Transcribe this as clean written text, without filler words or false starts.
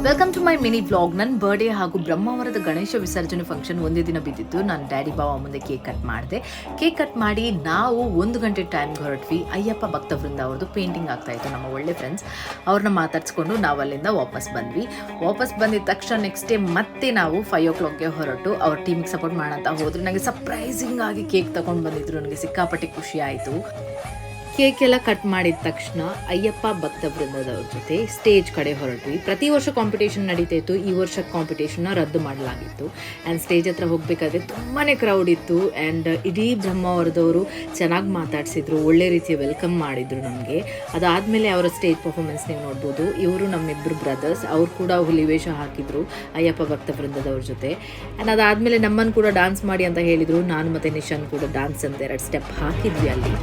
Welcome to my mini vlog. ನನ್ನ birthday ಹಾಗೂ ಬ್ರಹ್ಮಾವರದ ಗಣೇಶ ವಿಸರ್ಜನೆ ಫಂಕ್ಷನ್ ಒಂದೇ ದಿನ ಬಿದ್ದಿತ್ತು. ನಾನು ಡ್ಯಾಡಿ ಬಾವ ಮುಂದೆ ಕೇಕ್ ಕಟ್ ಮಾಡಿದೆ. ಕೇಕ್ ಕಟ್ ಮಾಡಿ ನಾವು 1 ಗಂಟೆ ಟೈಮ್ಗೆ ಹೊರಟ್ವಿ. ಅಯ್ಯಪ್ಪ ಭಕ್ತವೃಂದ ಅವ್ರದ್ದು ಪೇಂಟಿಂಗ್ ಆಗ್ತಾಯಿತ್ತು. ನಮ್ಮ ಒಳ್ಳೆ ಫ್ರೆಂಡ್ಸ್ ಅವ್ರನ್ನ ಮಾತಾಡ್ಸ್ಕೊಂಡು ನಾವು ಅಲ್ಲಿಂದ ವಾಪಸ್ ಬಂದ್ವಿ. ವಾಪಸ್ ಬಂದಿದ ತಕ್ಷಣ ನೆಕ್ಸ್ಟ್ ಡೇ ಮತ್ತೆ ನಾವು 5 o'clockಗೆ ಹೊರಟು ಅವ್ರ ಟೀಮಿಗೆ ಸಪೋರ್ಟ್ ಮಾಡೋಂತ ಹೋದ್ರು. ನನಗೆ ಸರ್ಪ್ರೈಸಿಂಗ್ ಆಗಿ ಕೇಕ್ ತಗೊಂಡು ಬಂದಿದ್ರು. ನನಗೆ ಸಿಕ್ಕಾಪಟ್ಟೆ ಖುಷಿ ಆಯಿತು. ಕೇಕ್ ಎಲ್ಲ ಕಟ್ ಮಾಡಿದ ತಕ್ಷಣ ಅಯ್ಯಪ್ಪ ಭಕ್ತ ವೃಂದದವ್ರ ಜೊತೆ ಸ್ಟೇಜ್ ಕಡೆ ಹೊರಟ್ವಿ. ಪ್ರತಿ ವರ್ಷ ಕಾಂಪಿಟೇಷನ್ ನಡೀತಾ ಇತ್ತು. ಈ ವರ್ಷ ಕಾಂಪಿಟೇಷನ್ನ ರದ್ದು ಮಾಡಲಾಗಿತ್ತು. ಆ್ಯಂಡ್ ಸ್ಟೇಜ್ ಹತ್ರ ಹೋಗಬೇಕಾದ್ರೆ ತುಂಬಾ ಕ್ರೌಡ್ ಇತ್ತು. ಆ್ಯಂಡ್ ಇಡೀ ಬ್ರಹ್ಮಾವರದವರು ಚೆನ್ನಾಗಿ ಮಾತಾಡಿಸಿದ್ರು, ಒಳ್ಳೆ ರೀತಿಯ ವೆಲ್ಕಮ್ ಮಾಡಿದರು ನಮಗೆ. ಅದಾದಮೇಲೆ ಅವರ ಸ್ಟೇಜ್ ಪರ್ಫಾರ್ಮೆನ್ಸ್ ನೀವು ನೋಡ್ಬೋದು. ಇವರು ನಮ್ಮಿಬ್ಬರು ಬ್ರದರ್ಸ್, ಅವ್ರು ಕೂಡ ಹುಲಿವೇಷ ಹಾಕಿದ್ರು ಅಯ್ಯಪ್ಪ ಭಕ್ತ ವೃಂದದವ್ರ ಜೊತೆ. ಆ್ಯಂಡ್ ಅದಾದಮೇಲೆ ನಮ್ಮನ್ನು ಕೂಡ ಡ್ಯಾನ್ಸ್ ಮಾಡಿ ಅಂತ ಹೇಳಿದರು. ನಾನು ಮತ್ತು ನಿಶಾನ್ ಕೂಡ ಡ್ಯಾನ್ಸ್ ಅಂತ 2 ಸ್ಟೆಪ್ ಹಾಕಿದ್ವಿ ಅಲ್ಲಿ.